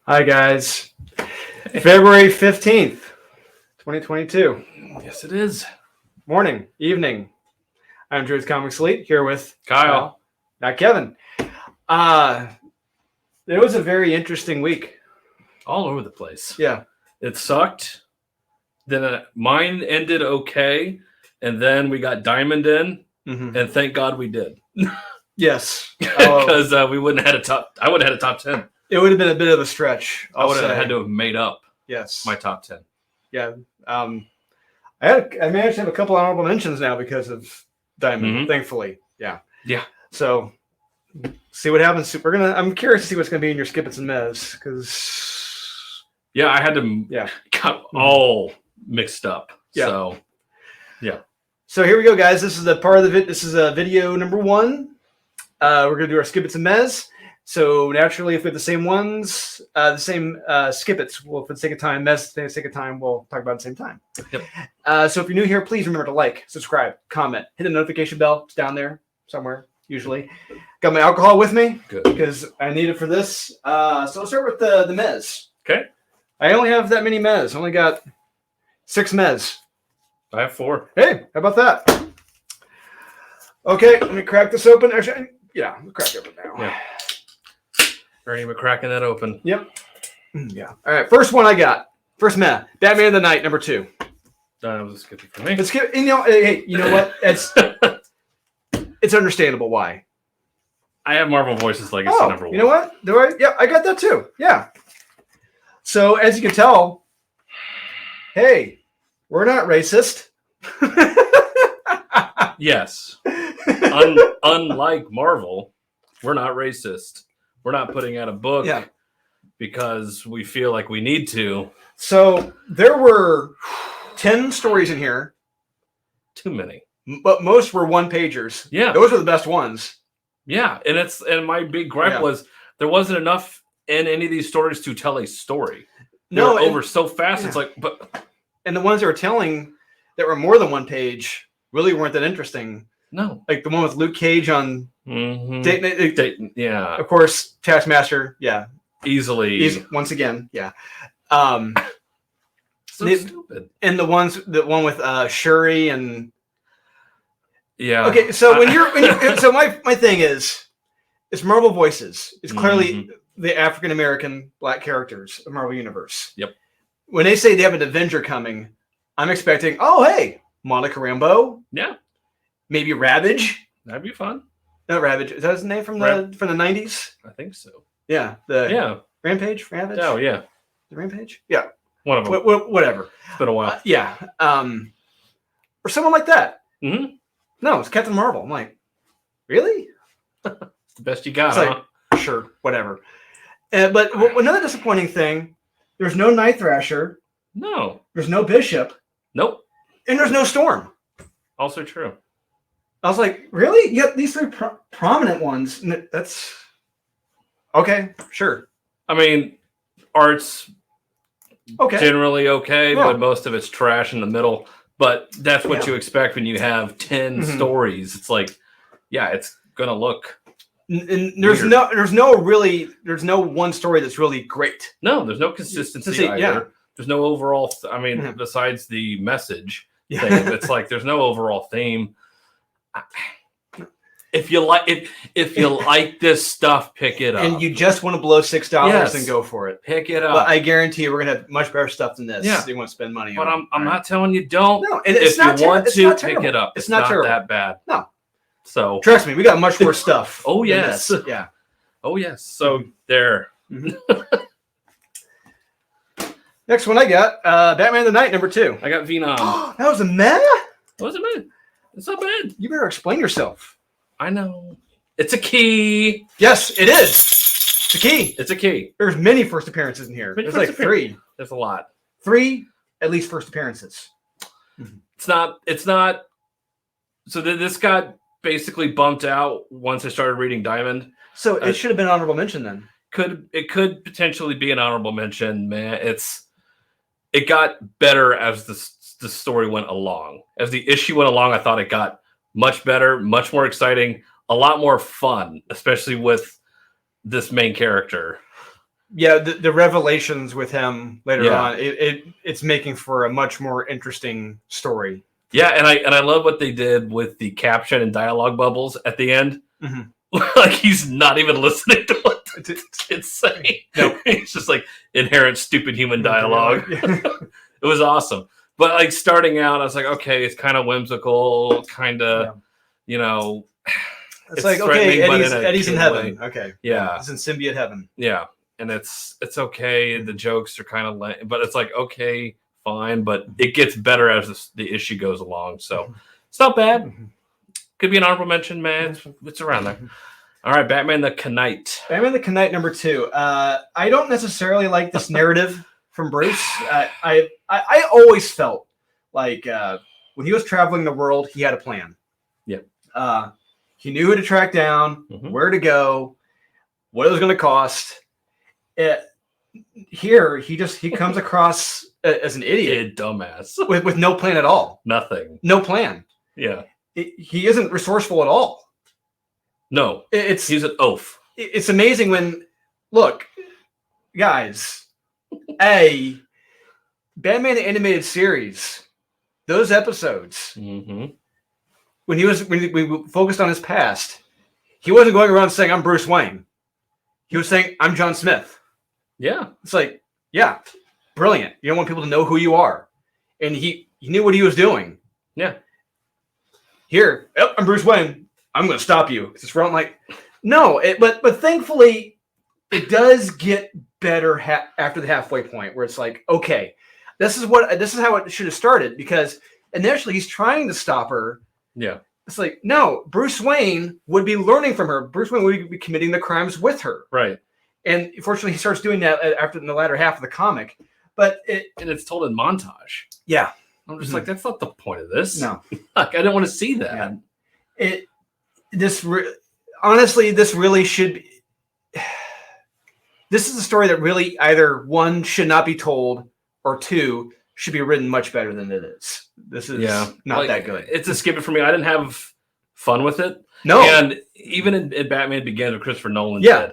Hi, guys. February 15th, 2022. Yes, it is. Morning, evening. I'm Drew's Comics Elite here with Kyle. Not Kevin. It was a very interesting week. All over the place. Yeah. It sucked. Then mine ended okay. And then we got Diamond in. Mm-hmm. And thank God we did. Yes. Because we wouldn't have had a top. I would have had a top 10. It would have been a bit of a stretch. I would have had to have made up my top 10. Yeah. I managed to have a couple honorable mentions now because of Diamond, thankfully. Yeah. Yeah. So see what happens. I'm curious to see what's gonna be in your Skippets and Mez, because I had to got all mixed up. Yeah. So So here we go, guys. This is the part of the this is video number 1. We're gonna do our Skippets and Mez. So naturally, if we have the same ones, the same Skippets, well, for the sake of time, Mez, for the sake of time, we'll talk about it at the same time. Yep. So if you're new here, please remember to like, subscribe, comment, hit the notification bell. It's down there somewhere, usually. Got my alcohol with me. Good. Because I need it for this. So let's start with the Mez. Okay. I only have that many Mez. I only got 6 Mez. I have 4. Hey, how about that? Okay, let me crack this open. Actually, yeah, we'll crack it open now. Yeah. Ernie, we're cracking that open. Yep. Yeah. All right. First one I got. First Meh. Batman of the Night, number 2. That was a skippy for me. Let's get. Hey, you know what? It's understandable why. I have Marvel Voices Legacy number 1. You know what? Do I? Yeah, I got that too. Yeah. So as you can tell, hey, we're not racist. Yes. Unlike Marvel, we're not racist. We're not putting out a book because we feel like we need to. So there were 10 stories in here. Too many. But most were one-pagers. Yeah. Those are the best ones. Yeah. And my big gripe was there wasn't enough in any of these stories to tell a story. They were over so fast. It's like, and the ones they were telling that were more than one page really weren't that interesting. No. Like the one with Luke Cage on Dayton. Yeah. Of course, Taskmaster. Yeah. Easily. Once again. Yeah. So stupid. And the one with Shuri and. Yeah. Okay. So when you're so my thing is, it's Marvel Voices. It's clearly the African American Black characters of Marvel Universe. Yep. When they say they have an Avenger coming, I'm expecting, oh, hey, Monica Rambeau. Yeah. Maybe Ravage. That'd be fun. No, Ravage. Is that his name from the 90s? I think so. Yeah. Rampage? Ravage? Oh, yeah. The Rampage? Yeah. One of them. Whatever. It's been a while. Yeah. Or someone like that. Mm-hmm. No, it's Captain Marvel. I'm like, really? It's the best you got, huh? Like, sure, whatever. But another disappointing thing, there's no Night Thrasher. No. There's no Bishop. Nope. And there's no Storm. Also true. I was like, really? You got these 3 prominent ones. That's okay. Sure. I mean, art's generally okay, but most of it's trash in the middle. But that's what you expect when you have 10 stories. It's like, it's gonna look. And there's no one story that's really great. No, there's no consistency either. Yeah. There's no overall. Besides the message thing, it's like there's no overall theme. If you like this stuff, pick it up. And you just want to blow $6, then go for it. Pick it up. But I guarantee you, we're gonna have much better stuff than this. Yeah. So you want to spend money but on. I'm not telling you don't. No, and if you want to, pick it up. It's not terrible. That bad. No. So trust me, we got much worse stuff. Oh yes. Yeah. Oh yes. So there. Next one I got Batman of the Night, number 2. I got Venom. That was a meh? That wasn't bad. It's not bad. You better explain yourself. I know. It's a key. Yes, it is. It's a key. It's a key. There's many first appearances in here. There's like 3. There's a lot. 3 at least first appearances. It's not. So this got basically bumped out once I started reading Diamond. So it should have been an honorable mention then. It could potentially be an honorable mention, man. It got better as the story went along. As the issue went along, I thought it got much better, much more exciting, a lot more fun, especially with this main character. Yeah, the revelations with him later on, it's making for a much more interesting story. Yeah, and I love what they did with the caption and dialogue bubbles at the end. Mm-hmm. Like he's not even listening to what the kid's saying. Nope. It's just like inherent stupid human dialogue. It was awesome. But like starting out, I was like, okay, it's kind of whimsical, kind of, you know. It's like, okay, Eddie's in heaven. Way. Okay. Yeah. He's in symbiote heaven. Yeah. And it's okay. The jokes are kind of lame, but it's like, okay, fine. But it gets better as the issue goes along. So it's not bad. Could be an honorable mention, man. It's around there. All right, Batman the Knight. Batman the Knight #2. I don't necessarily like this narrative from Bruce. I always felt like when he was traveling the world, he had a plan. Yep. He knew who to track down, where to go, what it was going to cost. Here, he comes across as an idiot, dumbass, with no plan at all. Nothing. No plan. Yeah. He isn't resourceful at all. No. He's an oaf. It's amazing when, look, guys, Batman the Animated Series, those episodes, when we focused on his past, he wasn't going around saying, I'm Bruce Wayne. He was saying, I'm John Smith. Yeah. It's like, yeah, brilliant. You don't want people to know who you are. And he knew what he was doing. Yeah. Here, I'm Bruce Wayne. I'm going to stop you. It's just wrong. Like, no, but thankfully, it does get better after the halfway point, where it's like, okay, this is how it should have started, because initially he's trying to stop her. Yeah, it's like, no, Bruce Wayne would be learning from her. Bruce Wayne would be committing the crimes with her. Right. And fortunately, he starts doing that after in the latter half of the comic. But it's told in montage. Yeah. I'm just like, that's not the point of this. No. Like, I don't want to see that. Yeah. Honestly, this really should be. This is a story that really either one should not be told, or two should be written much better than it is. This is not that good. It's a skip it for me. I didn't have fun with it. No. And even in Batman Begins with Christopher Nolan did.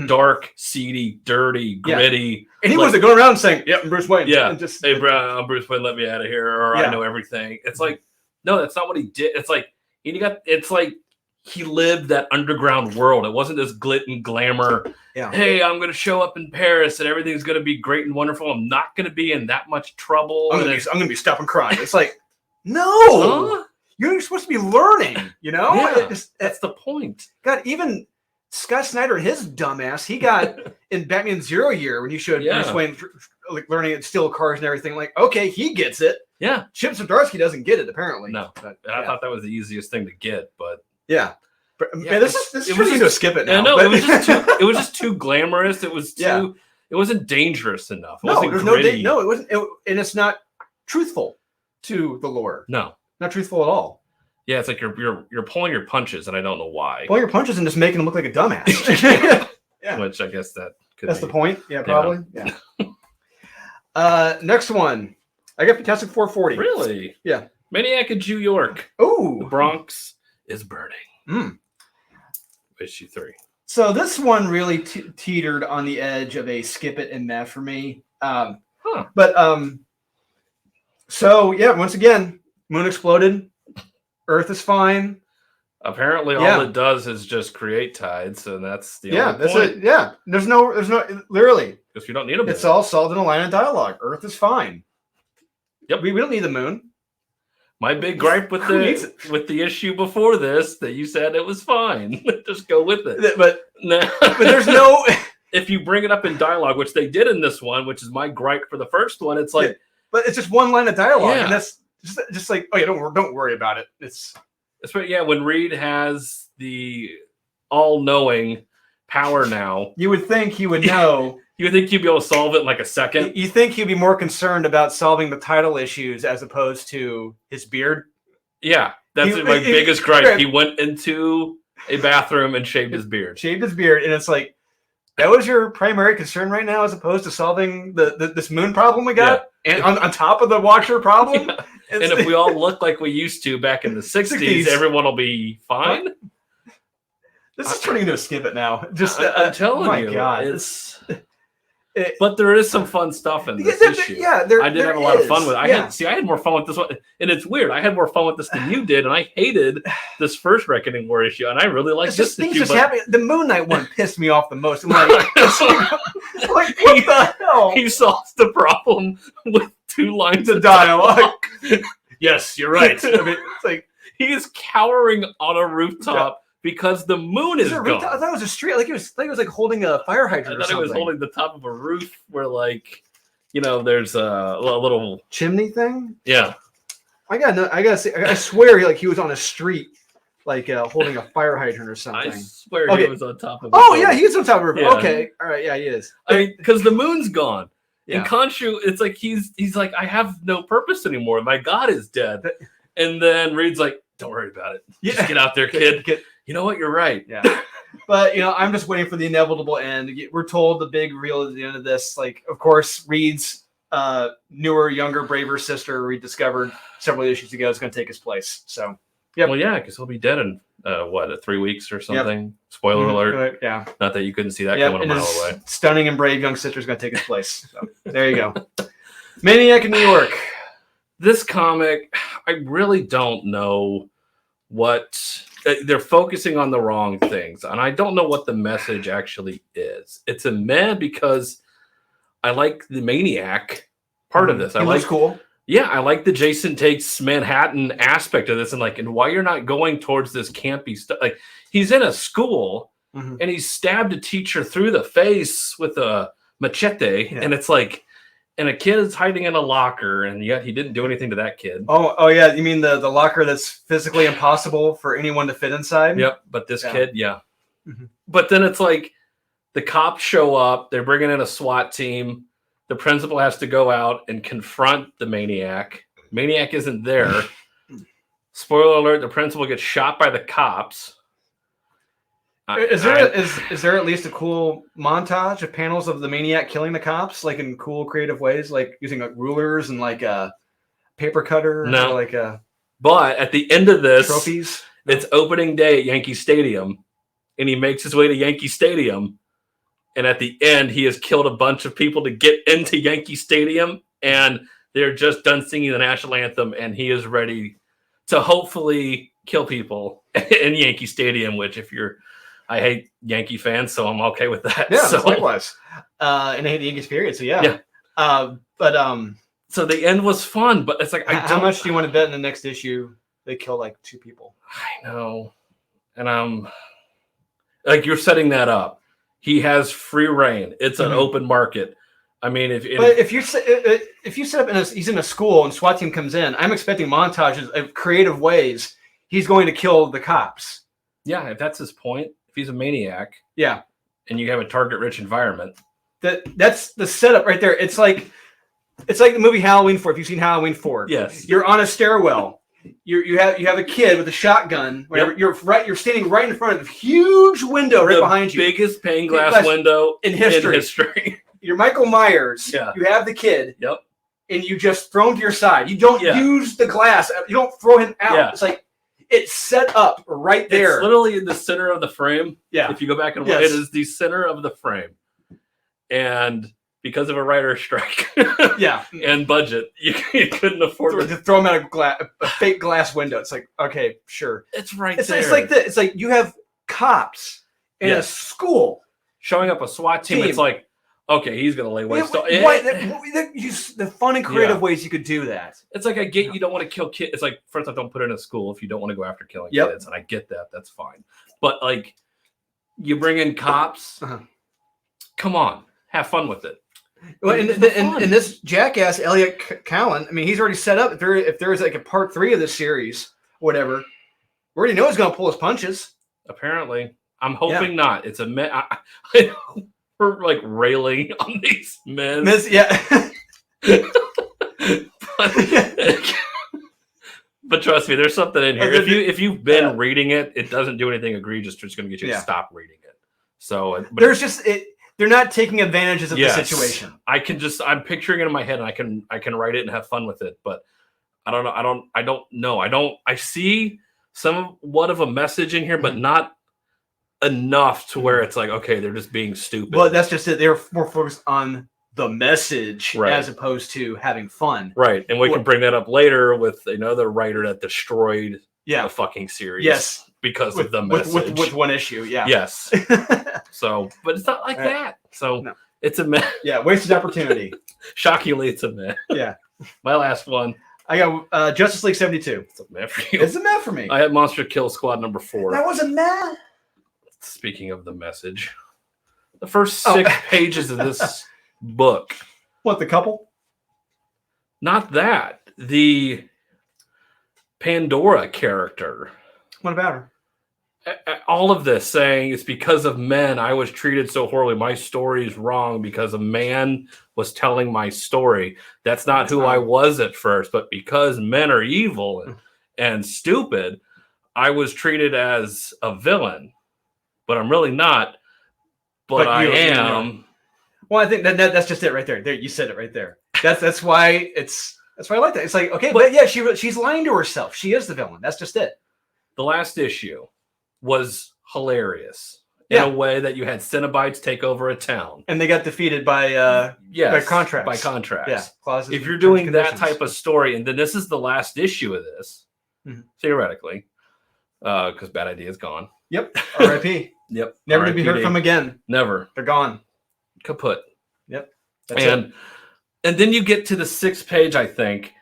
Dark, seedy, dirty, gritty. And he wasn't going around saying, I'm Bruce Wayne. Yeah. Hey, I'm Bruce Wayne, let me out of here, or I know everything. It's like, no, that's not what he did. It's like, it's like he lived that underground world. It wasn't this glit and glamour. Yeah. Hey, I'm going to show up in Paris and everything's going to be great and wonderful. I'm not going to be in that much trouble. I'm going to be stopping crime. It's like, no, you're supposed to be learning, Yeah, that's the point. God, even Scott Snyder, his dumbass, he got in Batman Zero Year when you showed Bruce Wayne learning to steal cars and everything. Like, okay, he gets it. Yeah. Chip Zdarsky doesn't get it, apparently. No. But, I thought that was the easiest thing to get, but. Yeah. Man, this is turning into a skip it now. Yeah, no, it was just too glamorous. It was too. It wasn't dangerous enough. It wasn't gritty. No, it wasn't. And it's not truthful to the lore. No. Not truthful at all. Yeah, it's like you're pulling your punches, and I don't know why. Pulling your punches and just making him look like a dumbass. Yeah. Which I guess that's the point. Yeah, probably. Yeah. Next one. I got Fantastic 440. Really? Yeah. Maniac of New York. Oh. The Bronx is burning. Issue 3. So this one really teetered on the edge of a skip it and meh for me. So yeah, once again, moon exploded. Earth is fine. Apparently, all it does is just create tides, and that's the only that's point. it. Yeah, there's no literally. Because you don't need them. It's all solved in a line of dialogue. Earth is fine. Yep, we don't need the moon. My big gripe with the issue before this that you said it was fine. Just go with it. But there's no. If you bring it up in dialogue, which they did in this one, which is my gripe for the first one, it's like, but it's just one line of dialogue, and that's just like, don't worry about it. It's when Reed has the all-knowing power now, you would think he would know. You would think he'd be able to solve it in like a second. You think he'd be more concerned about solving the title issues as opposed to his beard? Yeah, that's my biggest gripe. He went into a bathroom and shaved his beard. And it's like, that was your primary concern right now, as opposed to solving this moon problem we got, and on top of the Watcher problem. Yeah. And if we all look like we used to back in the 60s, everyone will be fine. This is turning into a skip it now. I'm telling you, God, But there is some fun stuff in this issue. Yeah, I did have a lot of fun with it. I had more fun with this one. And it's weird. I had more fun with this than you did. And I hated this first Reckoning War issue. And I really liked this things issue. Just happening. The Moon Knight one pissed me off the most. I'm like, what the hell? He solves the problem with 2 lines of dialogue. Yes, you're right. I mean, it's like he is cowering on a rooftop because the moon is gone. I thought it was a street. Like it was like holding a fire hydrant. I thought it was holding the top of a roof where, like, there's a little chimney thing. Yeah. I gotta say, I swear, like he was on a street, like holding a fire hydrant or something. I swear he was on top of. Yeah, he is on top of a roof. Yeah. Okay, all right, yeah, he is. I mean, because the moon's gone. Yeah. And Khonshu, it's like he's like, I have no purpose anymore. My god is dead. And then Reed's like, don't worry about it. Just get out there, kid. You know what? You're right. Yeah. But I'm just waiting for the inevitable end. We're told the big reveal at the end of this. Like, of course, Reed's newer, younger, braver sister rediscovered several issues ago is going to take his place. So, yeah. Well, yeah, because he'll be dead in 3 weeks or something. Yep. Spoiler alert. Yeah. Not that you couldn't see that coming a mile away. Stunning and brave young sister is going to take his place. So, there you go. Maniac in New York. This comic, I really don't know what they're focusing on the wrong things, and I don't know what the message actually is. It's a meh because I like the Maniac part of this. I like cool. Yeah, I like the Jason Takes Manhattan aspect of this, and why you're not going towards this campy stuff. Like, he's in a school and he stabbed a teacher through the face with a machete, and it's like. And a kid is hiding in a locker, and yet he didn't do anything to that kid. Oh yeah. You mean the locker that's physically impossible for anyone to fit inside? Yep. But this kid, But then it's like the cops show up. They're bringing in a SWAT team. The principal has to go out and confront the Maniac. Maniac isn't there. Spoiler alert, the principal gets shot by the cops. Is there at least a cool montage of panels of the Maniac killing the cops, like in cool creative ways, like using like rulers and like a paper cutter? No. Or like a. But at the end of this, trophies. It's opening day at Yankee Stadium, and he makes his way to Yankee Stadium, and at the end, he has killed a bunch of people to get into Yankee Stadium, and they're just done singing the national anthem, and he is ready to hopefully kill people in Yankee Stadium. Which, I hate Yankee fans, so I'm okay with that. Yeah, so, likewise. And I hate the Yankees period, so yeah. So the end was fun, but it's like, how much do you want to bet in the next issue they kill like 2 people? I know, and I'm like, you're setting that up. He has free reign. It's an open market. I mean, if you set up he's in a school and SWAT team comes in, I'm expecting montages of creative ways he's going to kill the cops. Yeah, if that's his point. If he's a maniac, and you have a target-rich environment, that's the setup right there. It's like the movie Halloween 4. If you've seen Halloween 4, yes, you're on a stairwell. You have a kid with a shotgun. Whatever. Yep. You're standing right in front of a huge window right behind you. Biggest pane glass window in history. You're Michael Myers. Yeah. You have the kid. Yep. And you just throw him to your side. You don't use the glass. You don't throw him out. Yeah. It's like. It's set up right there. It's literally in the center of the frame. Yeah. If you go back and look, it is the center of the frame. And because of a writer's strike, and budget, you couldn't afford to throw them out a fake glass window. It's like, okay, sure. It's right there. It's like this. It's like you have cops in a school showing up a SWAT team. It's like, okay, he's going to lay waste. The fun and creative ways you could do that. It's like, I get you don't want to kill kids. It's like, first off, don't put it in a school if you don't want to go after killing kids. And I get that. That's fine. But like, you bring in cops. Come on. Have fun with it. Well, and this jackass, Elliot Cowan, I mean, he's already set up. If there's like a part 3 of this series, whatever, we already know he's going to pull his punches. Apparently. I'm hoping not. It's a we're like railing on these men. But trust me, there's something in here. If you've been reading it, it doesn't do anything egregious. It's going to get you to stop reading it. So there's just they're not taking advantages of the situation. I'm picturing it in my head, and I can write it and have fun with it. But I don't know. I see somewhat of a message in here, but not enough to where it's like, okay, they're just being stupid. Well, that's just it. They're more focused on the message Right. as opposed to having fun. Right. And we can bring that up later with another writer that destroyed the fucking series. Yes. Because of the message. With one issue, yeah. Yes. So, but it's not like that. So no. It's a meh. Yeah, wasted opportunity. Shockingly, it's a meh. Yeah. My last one. I got Justice League 72. It's a meh for you. It's a meh for me. I had Monster Kill Squad number 4. That was a meh. Speaking of the message, the first 6 pages of this book. What, the couple? Not that. The Pandora character. What about her? All of this saying it's because of men I was treated so horribly. My story is wrong because a man was telling my story. That's not who I was at first, but because men are evil and stupid, I was treated as a villain. But I'm really not. But I am. Well, I think that's just it right there. There, you said it right there. That's why I like that. It's like, okay, but yeah, she's lying to herself. She is the villain. That's just it. The last issue was hilarious in a way that you had Cenobites take over a town, and they got defeated by contracts. By contracts, yeah. Clauses. If you're doing that type of story, and then this is the last issue of this, theoretically, because Bad Idea is gone. Yep. R.I.P. Yep. Never to be heard from again. Never. They're gone. Kaput. Yep. And then you get to the 6th page, I think,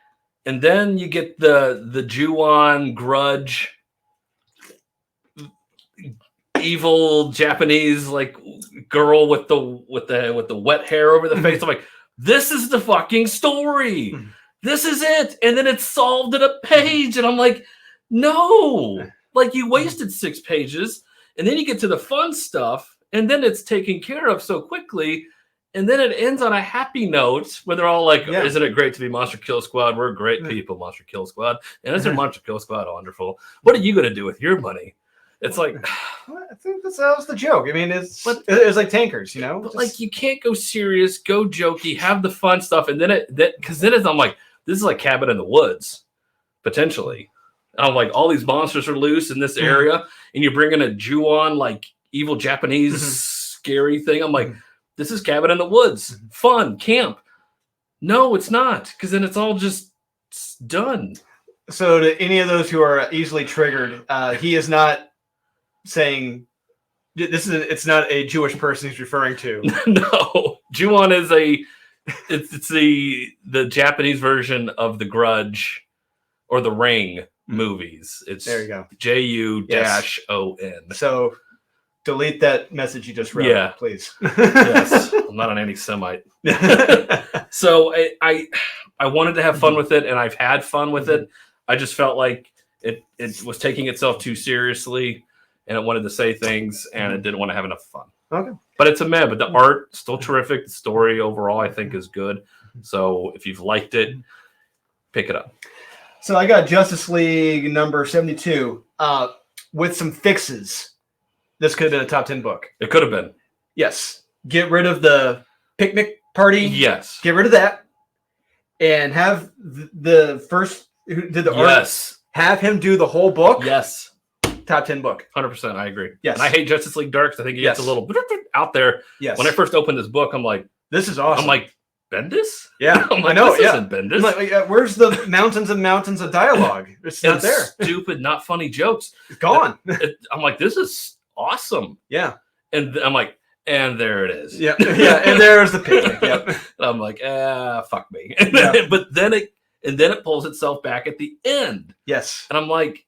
and then you get the Ju-on grudge, evil Japanese like girl with the wet hair over the face. I'm like, this is the fucking story. This is it. And then it's solved in a page, and I'm like, no. Like, you wasted 6 pages, and then you get to the fun stuff, and then it's taken care of so quickly, and then it ends on a happy note where they're all like, isn't it great to be Monster Kill Squad? We're great people, Monster Kill Squad. And isn't Monster Kill Squad wonderful? What are you going to do with your money? It's like... I think that was the joke. I mean, it's like tankers, you know? But like, you can't go serious, go jokey, have the fun stuff, and then I'm like, this is like Cabin in the Woods, potentially. I'm like, all these monsters are loose in this area, and you're bringing a Ju-on, like, evil Japanese scary thing. I'm like, this is Cabin in the Woods. Fun, camp. No, it's not, because then it's all just done. So to any of those who are easily triggered, he is not saying... It's not a Jewish person he's referring to. No. Ju-on is it's the Japanese version of The Grudge or The Ring movies. It's there you go. J-U-O-N. So delete that message you just wrote, please. Yes. I'm not an anti-Semite. So I wanted to have fun with it, and I've had fun with it. I just felt like it was taking itself too seriously, and it wanted to say things, and it didn't want to have enough fun. Okay. But it's a meh, but the art still terrific. The story overall, I think, is good. So if you've liked it, pick it up. So I got Justice League number 72 with some fixes. This could have been a top 10 book. It could have been. Yes. Get rid of the picnic party. Yes. Get rid of that. And have the first who did the art. Have him do the whole book. Yes. Top 10 book. 100%. I agree. Yes. And I hate Justice League Dark, so I think it gets a little out there. Yes. When I first opened this book, I'm like, this is awesome. I'm like, Bendis? Yeah, I'm like, I know. This isn't Bendis. I'm like, where's the mountains and mountains of dialogue? It's not there. Stupid, not funny jokes. It's gone. I'm like, this is awesome. Yeah. And I'm like, and there it is. Yeah. Yeah. And there's the picnic. Yep. And I'm like, fuck me. But then it pulls itself back at the end. Yes. And I'm like,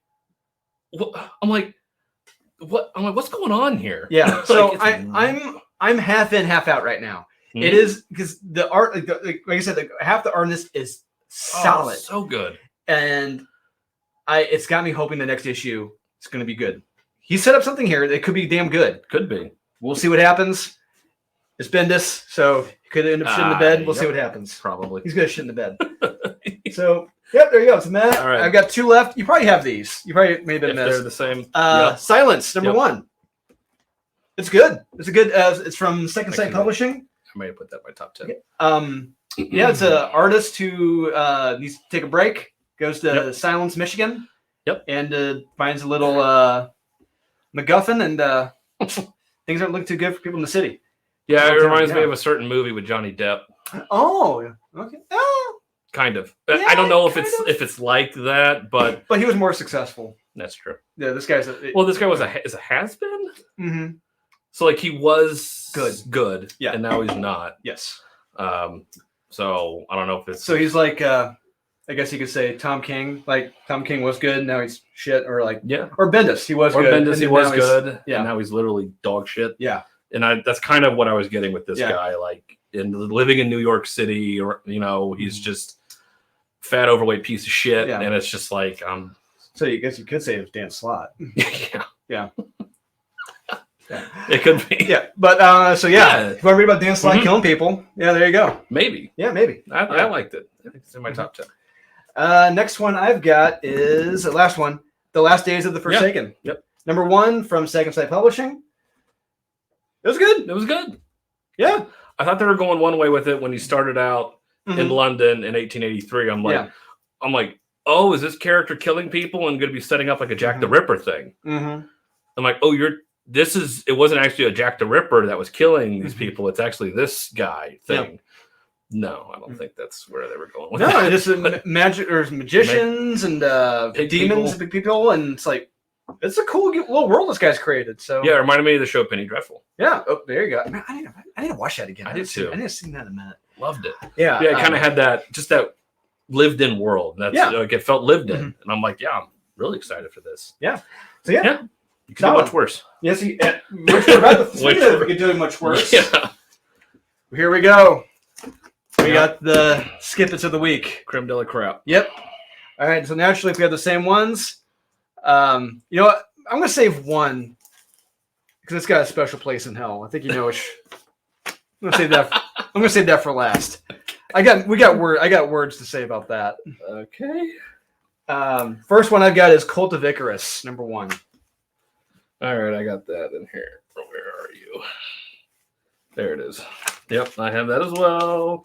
what's going on here? Yeah. So I'm half in, half out right now. Mm-hmm. It is because the art, like I said, half the art in this is solid, so good, and it's got me hoping the next issue is going to be good. He set up something here that could be damn good. Could be. We'll see what happens. It's Bendis, so he could end up shitting in the bed. We'll see what happens. Probably. He's going to shit in the bed. So, there you go. It's Matt. All right. I've got 2 left. You probably have these. You probably may have been missed. They're the same. Silence, number 1. It's good. It's a good. It's from Second Sight Publishing. I may have put that in my top 10. Yeah, it's an artist who needs to take a break. Goes to Silence, Michigan. Yep. And finds a little MacGuffin and things aren't looking too good for people in the city. Yeah, it reminds me of a certain movie with Johnny Depp. Oh, okay. Oh, kind of. Yeah, I don't know if it's like that, but he was more successful. That's true. Yeah, this guy's this guy was a has-been. Mm-hmm. So like he was good, yeah, and now he's not. Yes. So I don't know if it's he's like I guess you could say Tom King. Like Tom King was good, now he's shit, or like or Bendis, he was good. Bendis, he was good, and now he's literally dog shit. Yeah. And that's kind of what I was getting with this guy, like living in New York City, or he's just fat, overweight piece of shit, and it's just like So you guess you could say it was Dan Slott. Yeah. It could be. Yeah, but if you want to read about Dan Slott killing people, there you go. Maybe. Yeah, maybe. I liked it. I think it's in my top 10. Next one I've got is the last one, The Last Days of the Forsaken. Yep. Number 1 from Second Sight Publishing. It was good. It was good. Yeah. I thought they were going one way with it when he started out in London in 1883. I'm like, oh, is this character killing people and going to be setting up like a Jack the Ripper thing? I'm like, oh, it wasn't actually a Jack the Ripper that was killing these people. It's actually this guy thing. No, I don't think that's where they were going with that. Just magic or magicians and demons, big people, and it's like, it's a cool little world this guy's created. So yeah, it reminded me of the show Penny Dreadful. Yeah. Oh, there you go. Man, I need to watch that again. I did too. I need to see that in a minute. Loved it. Yeah. Yeah, it kind of had that lived-in world. That's like it felt lived in, and I'm like, I'm really excited for this. Yeah. So yeah. You can do much worse. Yes, much worse. We could do much worse. Yeah. Here we go. We got the skip-its of the week. Creme de la crap. Yep. All right. So naturally, if we have the same ones, you know what? I'm going to save one because it's got a special place in hell. I think you know which. I'm going to save that. I'm going to save that for last. I got words to say about that. Okay. First one I've got is Cult of Icarus, number 1. All right, I got that in here. Where are you? There it is. Yep, I have that as well.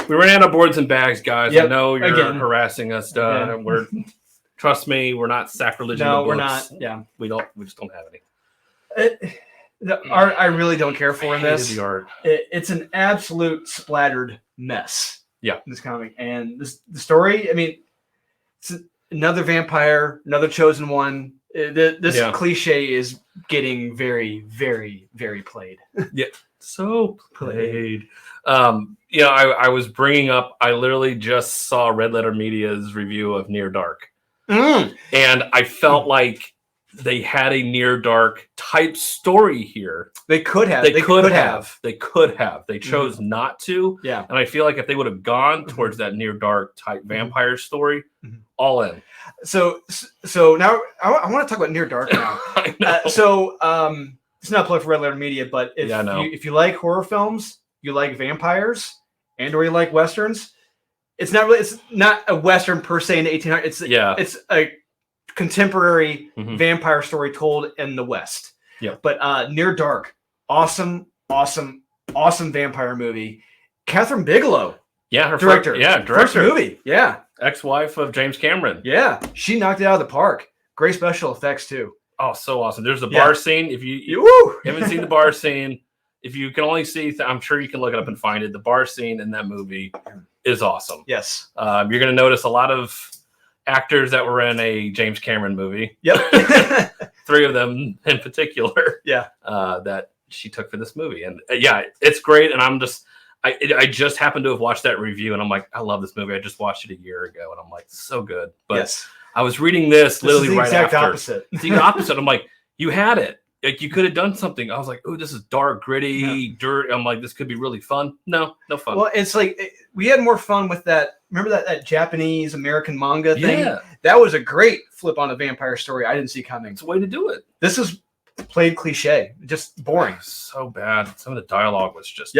We ran out of boards and bags, guys. Yep. I know you're harassing us. Trust me, we're not sacrileging. No, we're not. Yeah, we just don't have any. The art I really don't care for in this. The art. It's an absolute splattered mess. Yeah, this comic and the story. I mean, it's another vampire, another chosen one. This cliche is getting very, very, very played. Yeah, so played. I was bringing up. I literally just saw Red Letter Media's review of Near Dark, and I felt like they had a Near Dark type story here. They could have. They could have. They chose not to. Yeah, and I feel like if they would have gone towards that Near Dark type vampire story, all in. So now I want to talk about Near Dark now. I know. It's not a plug for Red Letter Media, but if you like horror films, you like vampires, or you like westerns, it's not a western per se in the 1800s. It's a contemporary vampire story told in the West. Yeah. But Near Dark, awesome vampire movie. Catherine Bigelow. Yeah, her director. First movie. Yeah. Ex-wife of James Cameron. Yeah. She knocked it out of the park. Great special effects too. Oh, so awesome. There's the bar scene. If you haven't seen the bar scene, if you can only see, I'm sure you can look it up and find it. The bar scene in that movie is awesome. Yes. You're going to notice a lot of actors that were in a James Cameron movie. Yep. 3 of them in particular. Yeah. That she took for this movie. And it's great. And I just happened to have watched that review and I'm like, I love this movie. I just watched it a year ago and I'm like, so good. But I was reading this literally right after. Exact opposite. It's the opposite. I'm like, you had it. Like you could have done something. I was like, oh, this is dark, gritty, dirt. I'm like, this could be really fun. No fun. Well, it's like we had more fun with that. Remember that Japanese American manga thing? Yeah. That was a great flip on a vampire story I didn't see coming. It's a way to do it. This is played cliche. Just boring. So bad. Some of the dialogue was just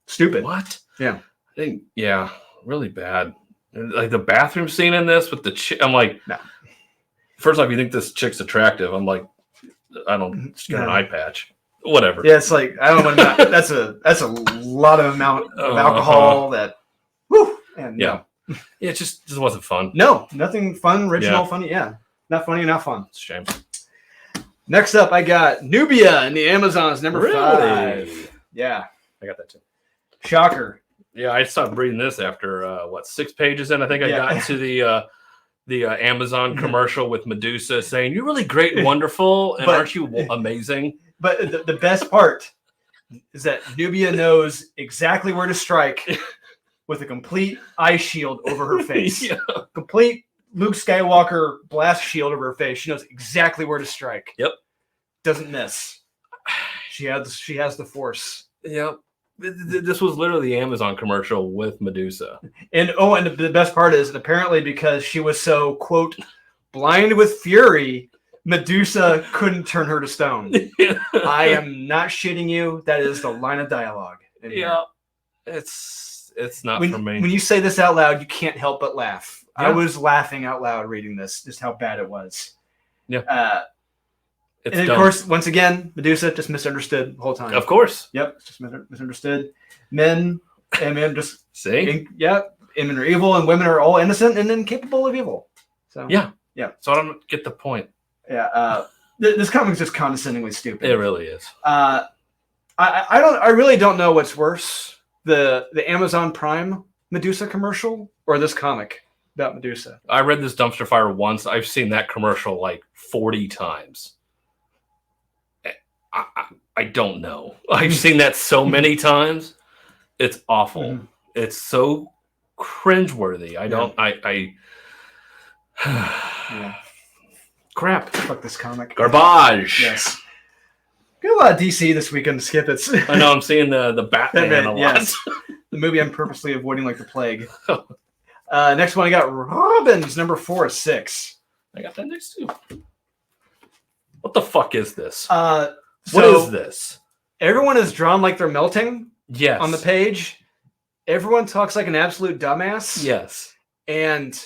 stupid. What? Yeah. I think really bad. Like the bathroom scene in this with the chick. I'm like, no. First off, you think this chick's attractive? I'm like, I don't just get an eye patch. Whatever. Yeah, it's like I don't know. That's a lot of amount of alcohol that. Whew, and it just wasn't fun. No, nothing fun, original, funny. Yeah, not funny, not fun. It's a shame. Next up, I got Nubia in the Amazons, number 5. Yeah, I got that too. Shocker. Yeah, I stopped reading this after 6 pages in. I think I got into the Amazon commercial with Medusa saying, "You're really great and wonderful, and aren't you amazing?" But the best part is that Nubia knows exactly where to strike with a complete ice shield over her face. Yeah. Complete Luke Skywalker blast shield over her face. She knows exactly where to strike. Yep. Doesn't miss. She has the Force. Yep. This was literally the Amazon commercial with Medusa. And the best part is, apparently because she was so, quote, blind with fury, Medusa couldn't turn her to stone. I am not shitting you. That is the line of dialogue. Yeah. It's not for me. When you say this out loud, you can't help but laugh. Yeah. I was laughing out loud reading this, just how bad it was. Yeah. And of course, once again, Medusa just misunderstood the whole time. Of course. Yep, just misunderstood. Men just see. Men are evil and women are all innocent and incapable of evil. So yeah. So I don't get the point. Yeah. This comic is just condescendingly stupid. It really is. I really don't know what's worse, the Amazon Prime Medusa commercial or this comic about Medusa. I read this dumpster fire once. I've seen that commercial like 40 times. I don't know. I've seen that so many times. It's awful. Mm-hmm. It's so cringeworthy. Crap. Fuck this comic. Garbage. Yes. Got a lot of DC this weekend, Skip. I know. I'm seeing the Batman a lot. Yes. The movie I'm purposely avoiding like the plague. Next one, I got Robins, number 4 of 6. I got that next too. What the fuck is this? What is this? Everyone is drawn like they're melting. Yes. On the page. Everyone talks like an absolute dumbass. Yes. And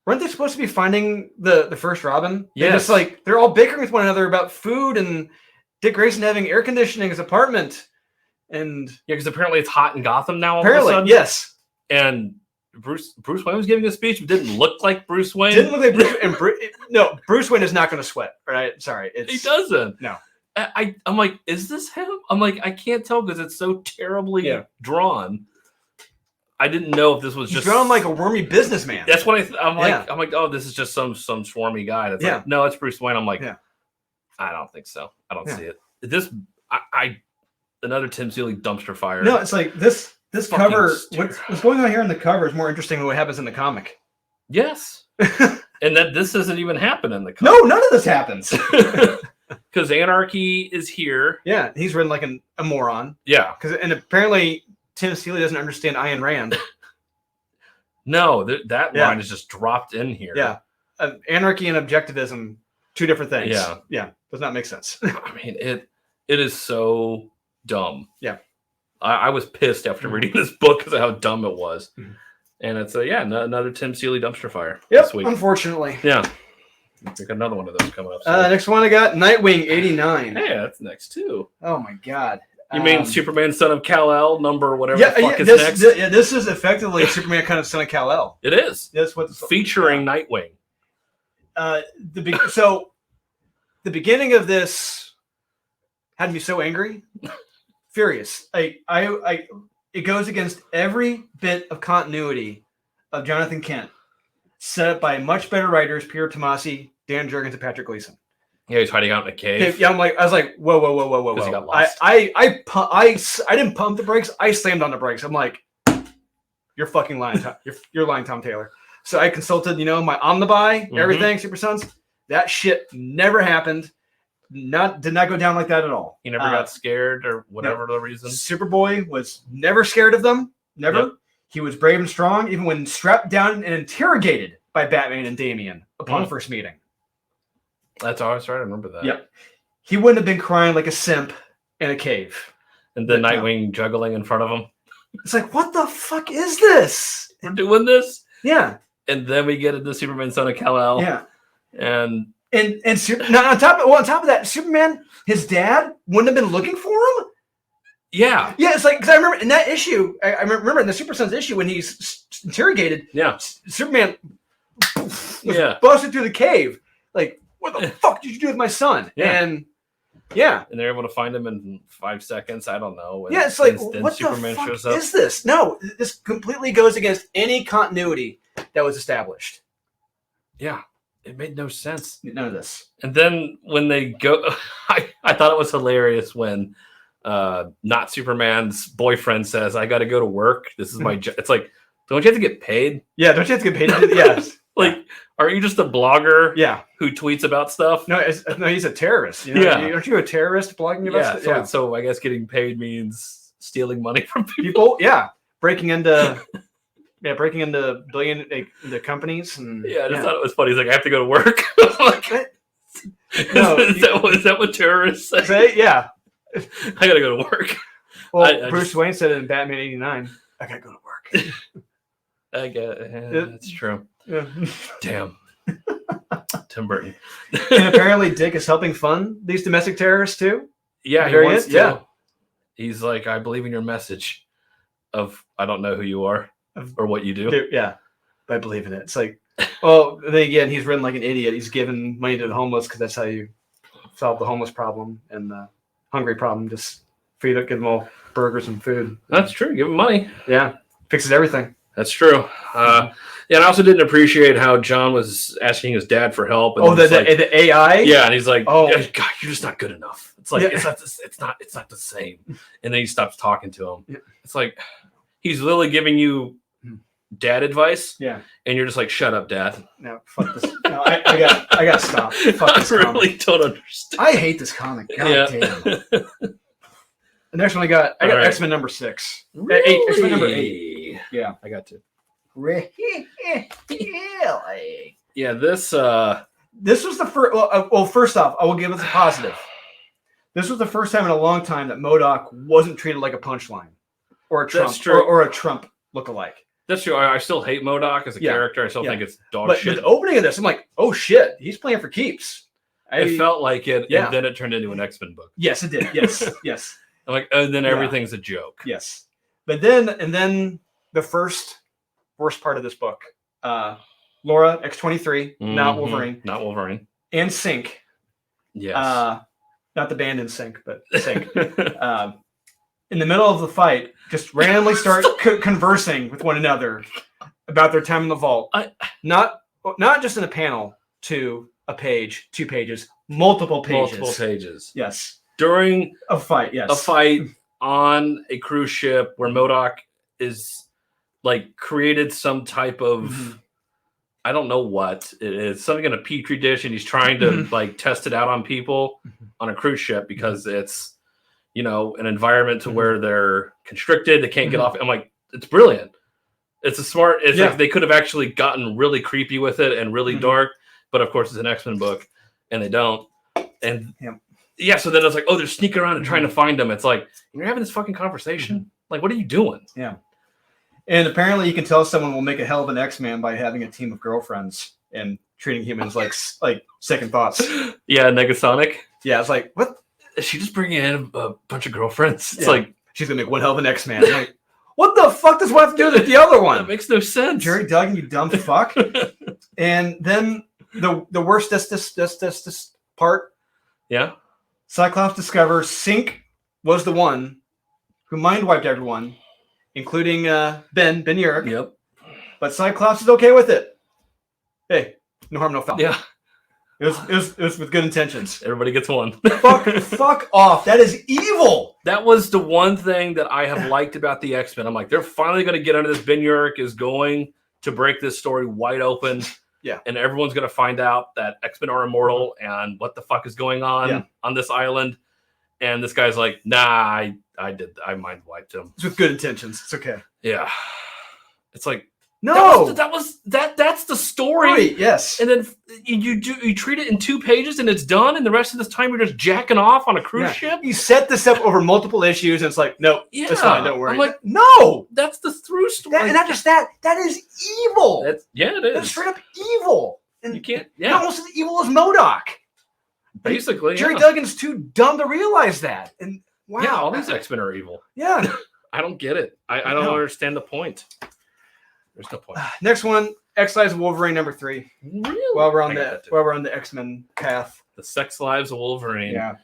weren't they supposed to be finding the first Robin? Yes. They're all bickering with one another about food and Dick Grayson having air conditioning in his apartment. And yeah, because apparently it's hot in Gotham now. Apparently, all of a sudden. Yes. And Bruce Wayne was giving a speech, but didn't look like Bruce Wayne. Didn't look like Bruce. No, Bruce Wayne is not going to sweat. Right? Sorry, he doesn't. No. I'm like, is this him? I'm like, I can't tell because it's so terribly drawn. I didn't know if this was just drawn like a wormy businessman. That's what I'm like, oh, this is just some swarmy guy. That's like, no, it's Bruce Wayne. I'm like, I don't think so. I don't see it. This, another Tim Seeley dumpster fire. No, it's like this cover. What's going on here in the cover is more interesting than what happens in the comic. Yes, and that this doesn't even happen in the comic. No, none of this happens. Because Anarchy is here. Yeah, he's written like a moron. Yeah, and apparently Tim Seeley doesn't understand Ayn Rand. No, that line is just dropped in here. Yeah, anarchy and objectivism, two different things. Yeah, does not make sense. I mean, it is so dumb. Yeah, I was pissed after reading this book because of how dumb it was. Mm-hmm. And it's another Tim Seeley dumpster fire this week. Unfortunately. Yeah. I think another one of those coming up. Next one I got Nightwing 89. Hey, that's next too. Oh my god. You mean Superman, son of Kal-El, number whatever the fuck is next? This is effectively Superman, kind of son of Kal-El. It is. That's what featuring Nightwing. So the beginning of this had me so angry, furious. It goes against every bit of continuity of Jonathan Kent, set up by much better writers, Peter Tomasi, Dan Jurgens, and Patrick Gleason. Yeah, he's hiding out in a cave. Yeah, I was like, whoa. He got lost. I didn't pump the brakes. I slammed on the brakes. I'm like, you're fucking lying. You're lying, Tom Taylor. So I consulted, my Omnibuy, everything, Super Sons. That shit never happened. Did not go down like that at all. He never got scared or whatever the reason. Superboy was never scared of them. Never. Yep. He was brave and strong, even when strapped down and interrogated by Batman and Damian upon first meeting. That's always right. I remember that. Yep. He wouldn't have been crying like a simp in a cave. And the Nightwing juggling in front of him. It's like, what the fuck is this? We're doing this? Yeah. And then we get into Superman, son of Kal-El. Yeah. And on top of that, Superman, his dad wouldn't have been looking for him. Yeah. Yeah, it's like, because I remember in that issue, I remember in the Super Sons issue when he's interrogated, Superman was busted through the cave. Like, what the fuck did you do with my son? Yeah. And yeah. And they're able to find him in 5 seconds. I don't know. And yeah, it's like, then what Superman the fuck shows up. is this? No, this completely goes against any continuity that was established. Yeah, it made no sense. None of this. And then when they go, I thought it was hilarious when not Superman's boyfriend says, I got to go to work. This is my job. It's like, don't you have to get paid? Yeah, don't you have to get paid? Yes. Like, aren't you just a blogger yeah. who tweets about stuff? No, he's a terrorist. You know? Yeah. Aren't you a terrorist blogging about stuff? So I guess getting paid means stealing money from people. Yeah. Breaking into the companies. And, I just thought it was funny. He's like, I have to go to work. Like, no, is that what terrorists say? Yeah. I gotta go to work. Well, Bruce Wayne said it in Batman '89. I gotta go to work. I guess that's true. Yeah. Damn. Tim Burton. And apparently Dick is helping fund these domestic terrorists too. Yeah, he wants to. Yeah. He's like, I believe in your message of I don't know who you are or what you do. Yeah. But I believe in it. It's like, well, then again, he's written like an idiot. He's giving money to the homeless because that's how you solve the homeless problem and the hungry problem. Just feed up, give them all burgers and food. That's true. Give them money. Yeah. Fixes everything. That's true. And I also didn't appreciate how John was asking his dad for help. And the AI. Yeah, and he's like, "Oh God, you're just not good enough." It's like it's not the same. And then he stops talking to him. Yeah. It's like he's literally giving you dad advice. Yeah, and you're just like, "Shut up, Dad." No, fuck this. No, I got to stop. Fuck this I really don't understand. I hate this comic. God damn. The next one I got X-Men number 6. Really? X-Men number 8. Yeah, I got to. Really? Yeah, this was the first. Well, first off, I will give us a positive. This was the first time in a long time that MODOK wasn't treated like a punchline or a Trump or a Trump lookalike. That's true. I still hate MODOK as a character. I still think it's dog shit. But the opening of this, I'm like, oh shit, he's playing for keeps. It felt like it, and then it turned into an X-Men book. Yes, it did. Yes, yes. I'm like, and then everything's a joke. Yes, but then the worst part of this book, Laura X-23, not Wolverine, and Sync. Yes. Not the band in Sync, but Sync. In the middle of the fight, just randomly start conversing with one another about their time in the vault. Not just in a panel, to a page, 2 pages, multiple pages. Yes. During a fight, yes. A fight on a cruise ship where MODOK is like created some type of I don't know what it is, something in a petri dish, and he's trying to like test it out on people on a cruise ship because it's an environment to where they're constricted, they can't get off. I'm like, it's brilliant. It's like they could have actually gotten really creepy with it and really dark, but of course it's an X-Men book and they don't. And so then it's like, oh, they're sneaking around and trying to find them. It's like, you're having this fucking conversation. Like, what are you doing? Yeah. And apparently you can tell someone will make a hell of an X-Man by having a team of girlfriends and treating humans like second thoughts. Yeah, Negasonic. Yeah, it's like, what? Is she just bringing in a bunch of girlfriends? It's like, she's going to make one hell of an X-Man. Like, what the fuck does one have to do with the other one? That makes no sense. Jerry Duggan, you dumb fuck. And then the worst this part. Yeah. Cyclops discovers Sync was the one who mind wiped everyone, including Ben Urich. Yep. But Cyclops is okay with it. Hey, no harm, no foul. Yeah. It was with good intentions. Everybody gets one. Fuck off. That is evil. That was the one thing that I have liked about the X-Men. I'm like, they're finally going to get under this. Ben Urich is going to break this story wide open. Yeah. And everyone's going to find out that X-Men are immortal and what the fuck is going on this island. And this guy's like, nah, I mind wiped him. It's with good intentions. It's okay. Yeah. It's like, no, that's the story. Right, yes. And then you treat it in 2 pages and it's done. And the rest of this time you're just jacking off on a cruise ship. You set this up over multiple issues and it's like, no, it's fine. Don't worry. I'm like, no, that's the through story. And not just that, that is evil. It is. That's straight up evil. And you can't, almost as evil as MODOK. Basically, Jerry Duggan's too dumb to realize that. And wow. Yeah, all these X-Men are evil. Yeah. I don't get it. I don't understand the point. There's no point. Next one, X Lives of Wolverine number 3. Really? While we're on the X-Men path. The Sex Lives of Wolverine. Yeah.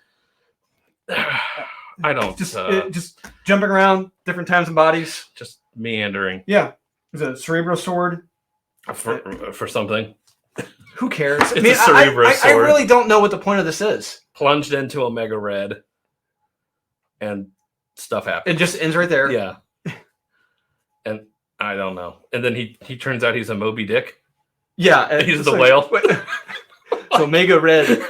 I don't just jumping around different times and bodies. Just meandering. Yeah. There's a Cerebro sword. For something. Who cares? It's a Cerebro sword. I really don't know what the point of this is. Plunged into Omega Red. And stuff happens. It just ends right there. Yeah. And I don't know. And then he turns out he's a Moby Dick. Yeah. He's the whale. So Omega Red.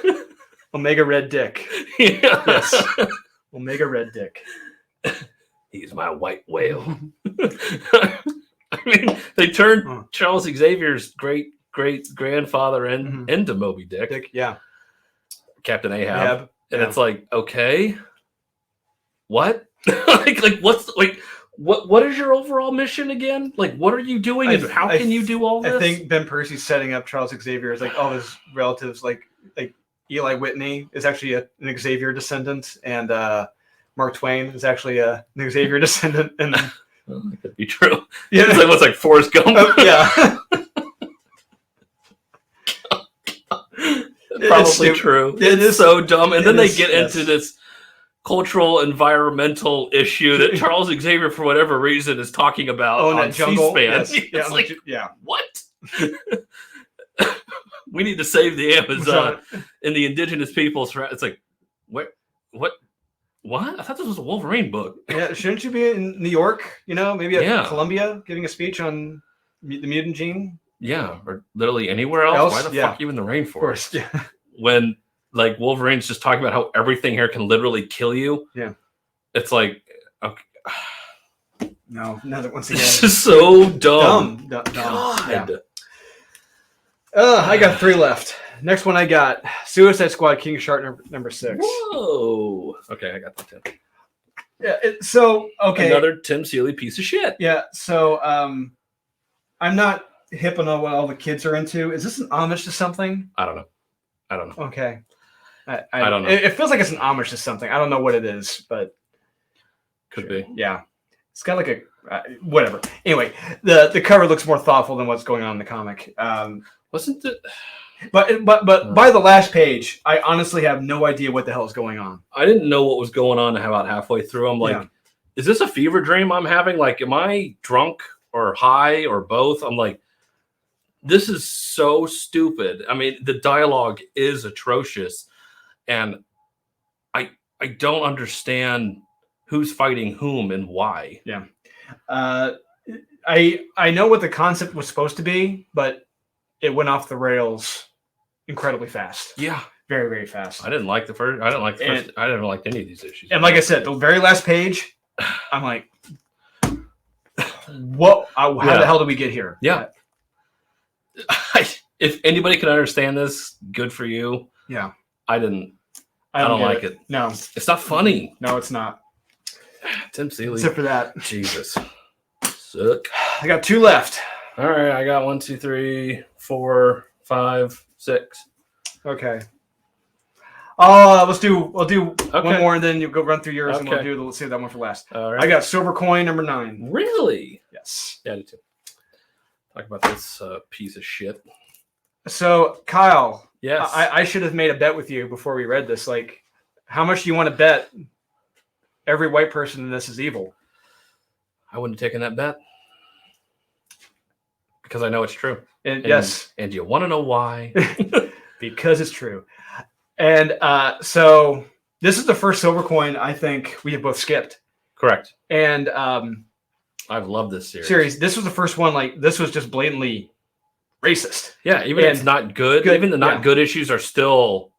Omega Red Dick. Yeah. Yes. Omega Red Dick. He's my white whale. I mean, they turned Charles Xavier's great grandfather into Moby Dick. Yeah. Captain Ahab. And it's like, okay. What? What is your overall mission again? Like, what are you doing and how can you do all this? I think Ben Percy's setting up Charles Xavier as like all his relatives, like Eli Whitney is actually an Xavier descendant, and Mark Twain is actually an Xavier descendant. And well, that could be true. Yeah, it's like Forrest Gump. Yeah, probably true. It is so dumb. And then they get into this cultural environmental issue that Charles Xavier, for whatever reason, is talking about on C-SPAN. Yes. What? We need to save the Amazon and the indigenous peoples. It's like, what? I thought this was a Wolverine book. Yeah, shouldn't you be in New York? Maybe at Columbia, giving a speech on the mutant gene. Yeah, or literally anywhere else. Why the fuck are you in the rainforest? Yeah. When like Wolverine's just talking about how everything here can literally kill you. Yeah. It's like, okay. No, once again. This is so dumb. Dumb. God. Yeah. I got 3 left. Next one I got Suicide Squad King Shark number 6. Whoa. Okay, I got the 10. Yeah. Okay. Another Tim Seeley piece of shit. Yeah. So I'm not hip on what all the kids are into. Is this an homage to something? I don't know. Okay. I don't know. It feels like it's an homage to something. I don't know what it is, but could be. Yeah. It's got like a whatever. Anyway, the cover looks more thoughtful than what's going on in the comic. Wasn't it? But by the last page, I honestly have no idea what the hell is going on. I didn't know what was going on about halfway through. I'm like, is this a fever dream I'm having? Like, am I drunk or high or both? I'm like, this is so stupid. I mean, the dialogue is atrocious, and I don't understand who's fighting whom and why. Yeah. I know what the concept was supposed to be, but it went off the rails incredibly fast. Yeah. Very, very fast. I didn't like the first. I didn't like any of these issues. And like I said, the very last page, I'm like, what? How the hell did we get here? Yeah. If anybody can understand this, good for you. Yeah. I don't like it. No. It's not funny. No, it's not. Tim Seeley. Except for that. Jesus. Suck. I got 2 left. All right. I got 1, 2, 3, 4, 5, 6. Okay. We'll do one more, and then you go run through yours, and we'll save that one for last. All right. I got Silver Coin number 9. Really? Yes. Yeah, I do too. Talk about this piece of shit. So, Kyle. Yes. I should have made a bet with you before we read this. Like, how much do you want to bet every white person in this is evil? I wouldn't have taken that bet because I know it's true. And yes. And you want to know why? Because it's true. And so this is the first Silver Coin I think we have both skipped. Correct. And I've loved this series. This was the first one. Like, this was just blatantly racist. Yeah, even if it's not good. Even the not good issues are still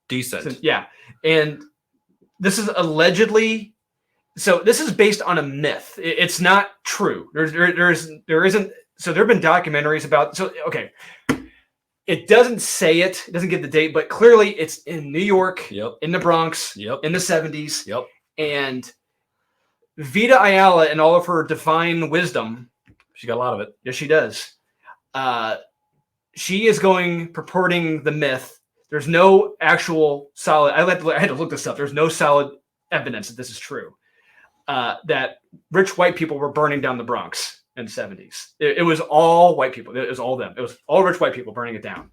decent. So, yeah. And this is allegedly, so this is based on a myth. It's not true. There isn't. So there have been documentaries about. So okay, it doesn't say it. It doesn't give the date, but clearly it's in New York. Yep. In the Bronx. Yep. In the 70s. Yep. And Vita Ayala, in all of her divine wisdom, she got a lot of it. Yes, she does. She is purporting the myth. There's no actual solid. I had to look this up. There's no solid evidence that this is true. That rich white people were burning down the Bronx in the 70s. It was all white people. It was all them. It was all rich white people burning it down.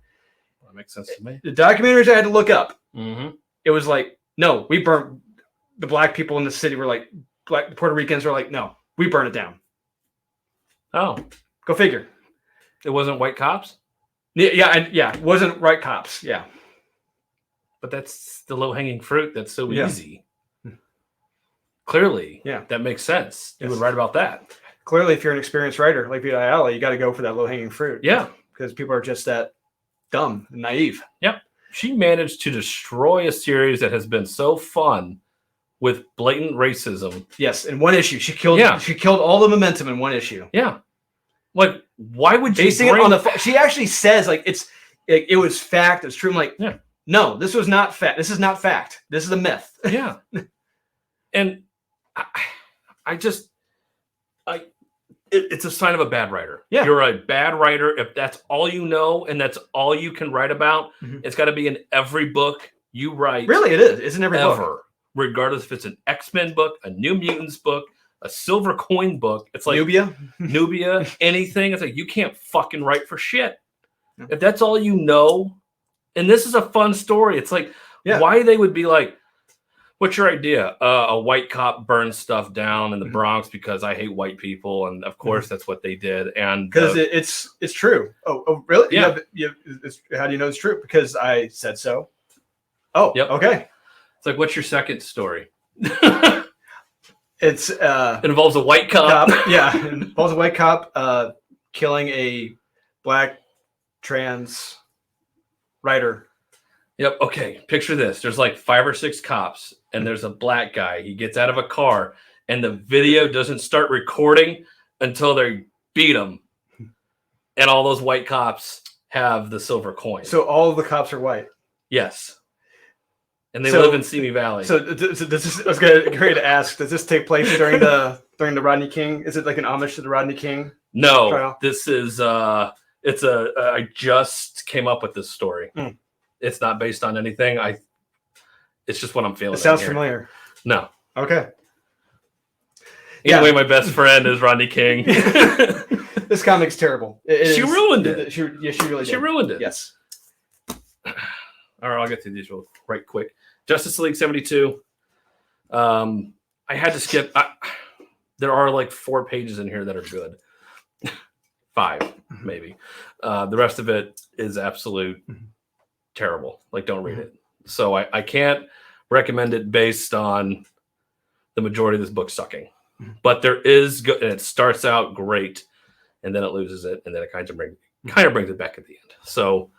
That makes sense to me. The documentaries I had to look up, mm-hmm. It was like, no, we burnt. The black people in the city were like, black Puerto Ricans were like, no, we burn it down. Oh, go figure. It wasn't white cops? Yeah. It wasn't white cops. Yeah. But that's the low-hanging fruit. That's so easy. Clearly. Yeah. That makes sense. You would write about that. Clearly, if you're an experienced writer like Vita Ayala, you got to go for that low-hanging fruit. Yeah. Because people are just that dumb and naive. Yep. She managed to destroy a series that has been so fun with blatant racism. Yes, in one issue. She killed all the momentum in one issue. Yeah. Like, why would you basing it on the she actually says like it was fact, it's true. I'm like, no, this was not fact. This is not fact. This is a myth. Yeah. And it's a sign of a bad writer. Yeah. You're a bad writer if that's all you know and that's all you can write about. Mm-hmm. It's got to be in every book you write. Really, it is. It's in every book. Regardless if it's an X-Men book, a New Mutants book, a Silver Coin book. It's like Nubia, anything. It's like you can't fucking write for shit. Yeah. If that's all you know, and this is a fun story. It's like why they would be like, what's your idea? A white cop burns stuff down in the Bronx because I hate white people, and of course that's what they did. And because it's true. Oh, really? Yeah. How do you know it's true? Because I said so. Oh, yep. Okay. It's like, what's your second story? It involves a white cop. It involves a white cop killing a black trans writer. Yep. Okay. Picture this. There's like 5 or 6 cops, and there's a black guy. He gets out of a car, and the video doesn't start recording until they beat him. And all those white cops have the silver coin. So all of the cops are white. Yes. And they live in Simi Valley. So this is, I was going to ask, does this take place during the Rodney King? Is it like an homage to the Rodney King? No, trial? This is I just came up with this story. It's not based on anything. It's just what I'm feeling. It sounds familiar. No. Okay. Anyway, my best friend is Rodney King. This comic's terrible. She ruined it. She really did. She ruined it. Yes. All right, I'll get through these right quick. Justice League 72. I had to skip. There are like 4 pages in here that are good. 5, maybe. The rest of it is absolute terrible. Like, don't read it. So I can't recommend it based on the majority of this book sucking. But there is good, and it starts out great, and then it loses it, and then it kind of brings it back at the end. So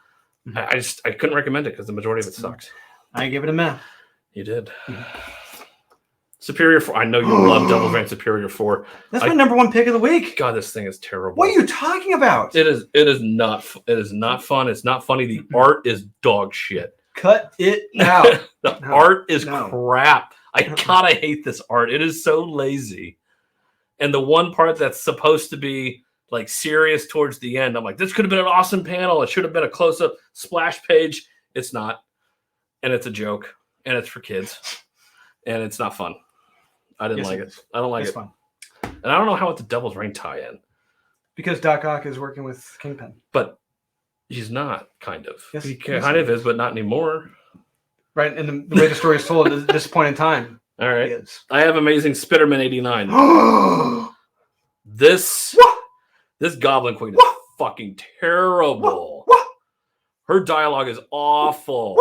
I couldn't recommend it because the majority of it sucks. I give it a meh. You did. Superior 4. I know you love Devil's Reign Superior 4. That's my number 1 pick of the week. God, this thing is terrible. What are you talking about? It is not fun. It's not funny. The art is dog shit. Cut it out. The art is crap. I gotta hate this art. It is so lazy. And the one part that's supposed to be like serious towards the end, I'm like, this could have been an awesome panel. It should have been a close-up splash page. It's not. And it's a joke. And it's for kids. And it's not fun. I didn't like it. I don't like it. Fun. And I don't know how it's a Devil's Reign tie-in. Because Doc Ock is working with Kingpin. But he's not, kind of. Yes, he kind of is, but not anymore. Right, and the way the story is told at this point in time. All right. I have Amazing Spider-Man 89. This Goblin Queen is fucking terrible. Her dialogue is awful.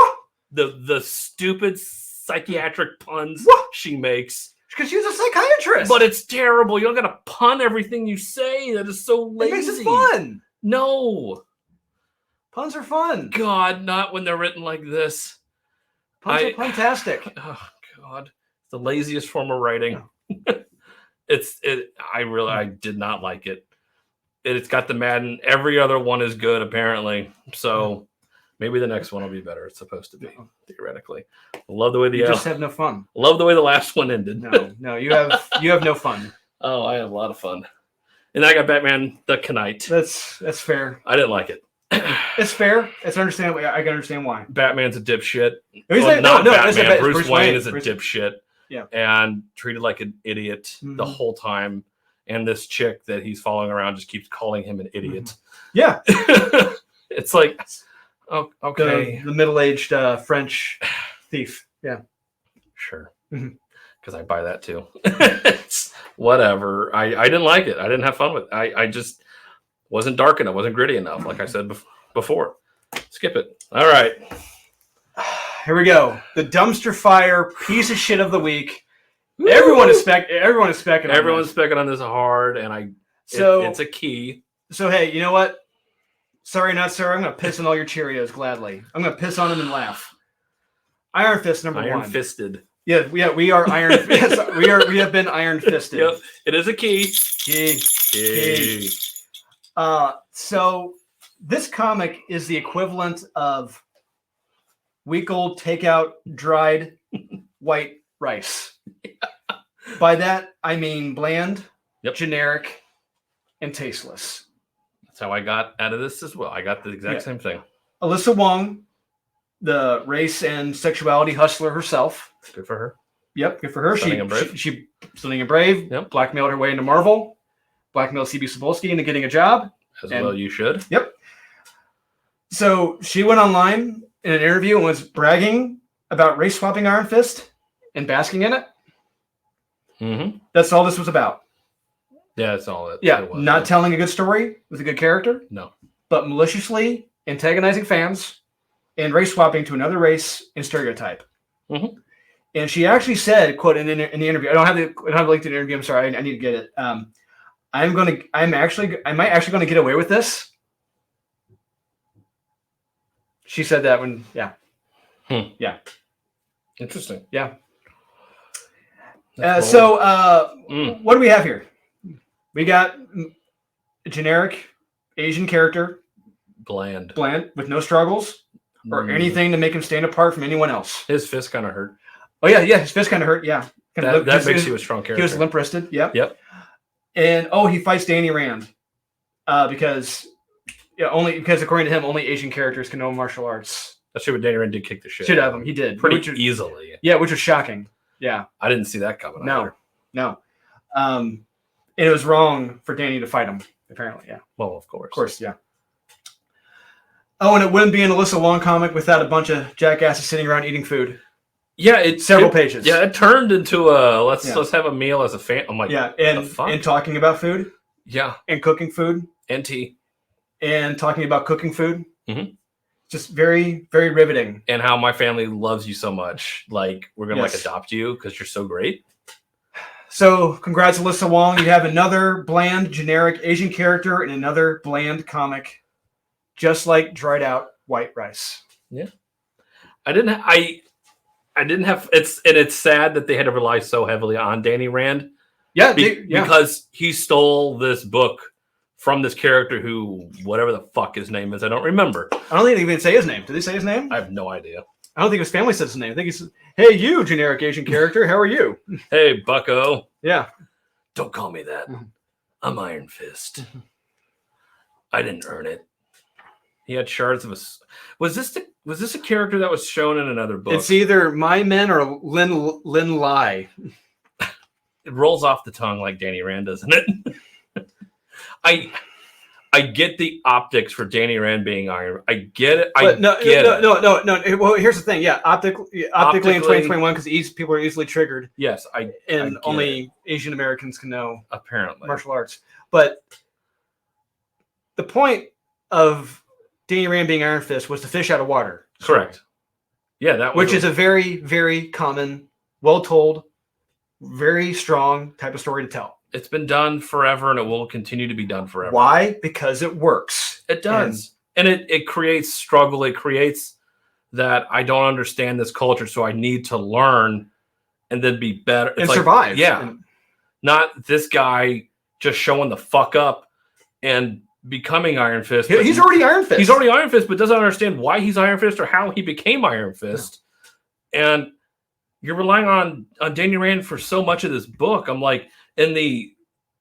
The stupid psychiatric puns she makes. Because she's a psychiatrist. But it's terrible. You don't got to pun everything you say. That is so lazy. It makes it fun. No. Puns are fun. God, not when they're written like this. Puns are fantastic. Oh, God. It's the laziest form of writing. No. I did not like it. It's got the Madden. Every other one is good, apparently. So maybe the next one will be better. It's supposed to be, theoretically. Love the way you just have no fun. Love the way the last one ended. No, you have no fun. Oh, I have a lot of fun. And I got Batman the Knight. That's fair. I didn't like it. It's fair. It's understandable. I can understand why. Batman's a dipshit. Batman. Bruce Wayne is a dipshit. Yeah. And treated like an idiot the whole time. and this chick that he's following around just keeps calling him an idiot. Yeah. It's like, oh, okay. The middle-aged French thief. Yeah. Sure. Because I buy that too. It's whatever. I didn't like it. I didn't have fun with it. I just wasn't dark enough. Wasn't gritty enough, like I said before. Skip it. All right. Here we go. The dumpster fire piece of shit of the week. Woo! Everyone is specking. Everyone's specking on this hard, and it's a key. So hey, you know what? Sorry, not sorry. I'm gonna piss on all your Cheerios gladly. I'm gonna piss on them and laugh. Iron Fist number 1. Iron fisted. Yeah, we are iron. We have been iron fisted. Yep, it is a key. Key. So this comic is the equivalent of week-old takeout dried white rice. By that I mean bland, generic, and tasteless. That's how I got out of this as well. I got the exact same thing. Alyssa Wong, the race and sexuality hustler herself. Good for her. Yep, good for her. Stunning and brave. She stunning and brave. Yep. Blackmailed her way into Marvel. Blackmailed CB Cebulski into getting a job. Well, you should. Yep. So she went online in an interview and was bragging about race swapping Iron Fist and basking in it. Mm-hmm. That's all this was about. Yeah, that's all it. Yeah, it was. Not telling a good story with a good character. No. But maliciously antagonizing fans and race swapping to another race and stereotype. Mm-hmm. And she actually said, "quote in the interview." I don't have the link to the interview. I'm sorry. I need to get it. I might actually going to get away with this. She said that when, yeah. Yeah. Interesting. Yeah. What do we have here? We got a generic Asian character. Bland with no struggles or anything to make him stand apart from anyone else. His fist kind of hurt. Oh yeah, his fist kind of hurt. Yeah, that makes you a strong character. He was limp wristed. Yep. And he fights Danny Rand because only because according to him, only Asian characters can know martial arts. That's true. But Danny Rand did kick the shit. Should have him. He did pretty easily. Yeah, which was shocking. Yeah, I didn't see that coming. No. And it was wrong for Danny to fight him. Apparently, yeah. Well, of course, yeah. Oh, and it wouldn't be an Alyssa Wong comic without a bunch of jackasses sitting around eating food. Yeah, several pages. Yeah, it turned into let's have a meal as a fan. I'm like, and talking about food. Yeah, and cooking food and tea, and talking about cooking food. Mm-hmm. Just very, very riveting. And how my family loves you so much. Like we're gonna adopt you because you're so great. So, congrats, Alyssa Wong. You have another bland, generic Asian character in another bland comic, just like dried out white rice. Yeah, I didn't have. It's sad that they had to rely so heavily on Danny Rand. Yeah, because he stole this book from this character who, whatever the fuck his name is, I don't remember. I don't think they even say his name. Did they say his name? I have no idea. I don't think his family says his name. I think he's, "Hey, you generic Asian character, how are you?" Hey, Bucko. Yeah. Don't call me that. Mm-hmm. I'm Iron Fist. Mm-hmm. I didn't earn it. He had shards of a. Was this a character that was shown in another book? It's either My Men or Lin Lai. It rolls off the tongue like Danny Rand, doesn't it? I get the optics for Danny Rand being Iron. I get it. No. Well, here's the thing. Yeah, optically in 2021, because people are easily triggered. Yes, only Asian Americans can know apparently martial arts. But the point of Danny Rand being Iron Fist was to fish out of water. Correct. Yeah, which is a very, very common, well told, very strong type of story to tell. It's been done forever, and it will continue to be done forever. Why? Because it works. It does. And it creates struggle. It creates that I don't understand this culture, so I need to learn and then be better. And survive. Yeah. Not this guy just showing the fuck up and becoming Iron Fist. He's already Iron Fist. He's already Iron Fist, but doesn't understand why he's Iron Fist or how he became Iron Fist. No. And you're relying on Danny Rand for so much of this book. I'm like, in the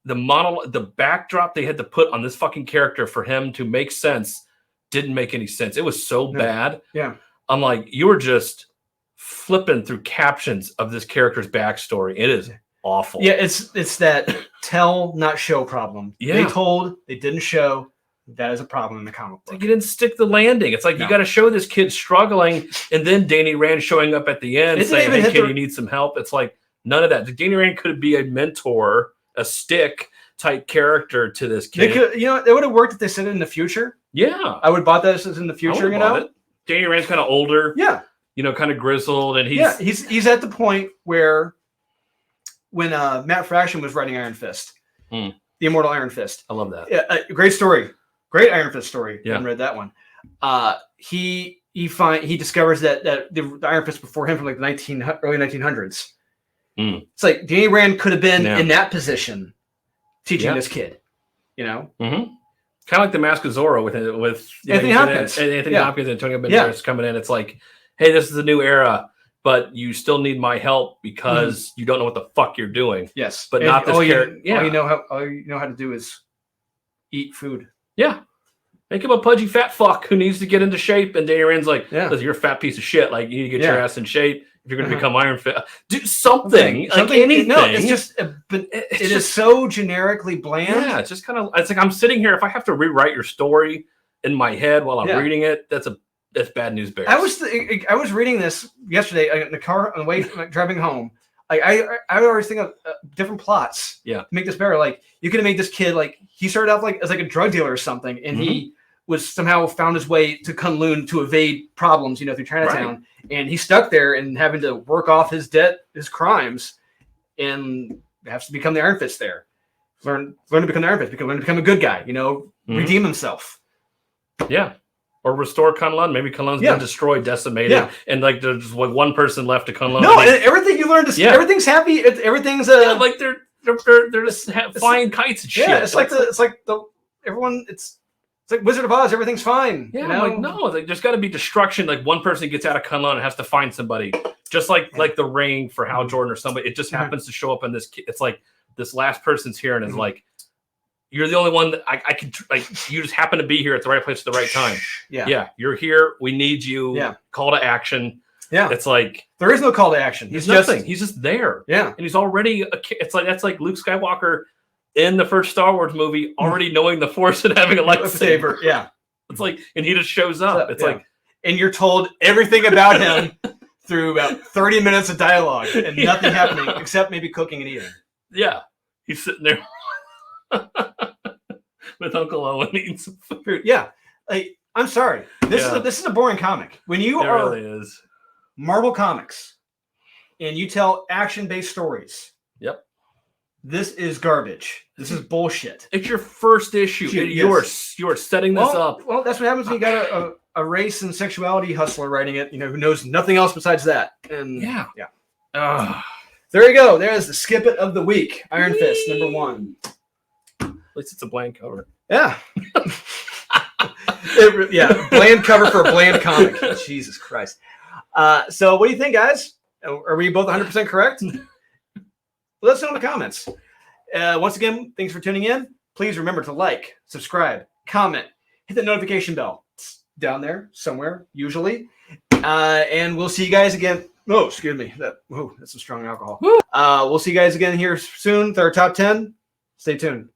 monologue, the backdrop they had to put on this fucking character for him to make sense didn't make any sense. It was so bad. Yeah. I'm like, you were just flipping through captions of this character's backstory. It is awful. Yeah, it's that tell, not show problem. Yeah. They told, they didn't show. That is a problem in the comic book. Like you didn't stick the landing. It's like you got to show this kid struggling, and then Danny Rand showing up at the end saying, "Hey, kid, you need some help." It's like none of that. Danny Rand could be a mentor, a stick type character to this kid. They could, it would have worked if they said it in the future. Yeah, I would have bought that as in the future. Danny Rand's kind of older. Yeah, kind of grizzled, and he's at the point where when Matt Fraction was writing Iron Fist, the Immortal Iron Fist. I love that. Yeah, great story. Great Iron Fist story. Yeah. I haven't read that one. He discovers that the Iron Fist before him from like the early 1900s. It's like Danny Rand could have been in that position, teaching this kid. Kind of like the Mask of Zorro with Anthony Hopkins, Hopkins, and Antonio Banderas coming in. It's like, hey, this is a new era, but you still need my help because you don't know what the fuck you're doing. Yes, but not this character. All you know how to do is eat food. Yeah. Make him a pudgy fat fuck who needs to get into shape. And Danny Rand's like, listen, you're a fat piece of shit. Like, you need to get your ass in shape if you're going to become Iron Fist. Do something. Like anything. No, it's just, it is so generically bland. Yeah, it's just kind of, it's like I'm sitting here. If I have to rewrite your story in my head while I'm reading it, that's bad news bears. I was reading this yesterday in the car on the way driving home. I always think of different plots. Yeah, to make this better. Like you could have made this kid like he started off like as like a drug dealer or something, and he was somehow found his way to Kunlun to evade problems, through Chinatown, and he's stuck there and having to work off his debt, his crimes, and has to become the Iron Fist there. Learn to become the Iron Fist, learn to become a good guy. Redeem himself. Yeah. Or restore Kunlun. Maybe Kunlun's been destroyed, decimated, and like there's like one person left to Kunlun. No, and everything you learn to everything's happy. Everything's like they're just flying kites and shit. Yeah, it's like Wizard of Oz. Everything's fine. Yeah, like no, like there's got to be destruction. Like one person gets out of Kunlun and has to find somebody, just like the Ring for Hal Jordan or somebody. It just happens to show up in this. It's like this last person's here and is like. You're the only one that I can like. You just happen to be here at the right place at the right time. Yeah. You're here. We need you. Yeah. Call to action. Yeah. It's like there is no call to action. He's nothing. He's just there. Yeah. And he's already. It's like that's like Luke Skywalker in the first Star Wars movie, already knowing the Force and having a lightsaber. Yeah. It's like, and he just shows up. It's like, and you're told everything about him through about 30 minutes of dialogue, and nothing happening except maybe cooking and eating. Yeah. He's sitting there. With Uncle Owen eating some food. Yeah, like I'm sorry, this is a boring comic. When you really is Marvel Comics, and you tell action-based stories. Yep, this is garbage. This is bullshit. It's your first issue. You are setting this up. Well, that's what happens when you got a race and sexuality hustler writing it. Who knows nothing else besides that. And there you go. There's the skip it of the week. Iron Fist #1. At least it's a bland cover. Yeah. Bland cover for a bland comic. Jesus Christ. So what do you think, guys? Are we both 100% correct? Let us know in the comments. Once again, thanks for tuning in. Please remember to like, subscribe, comment, hit the notification bell. It's down there somewhere, usually. And we'll see you guys again. Oh, excuse me. That's some strong alcohol. We'll see you guys again here soon with our top 10. Stay tuned.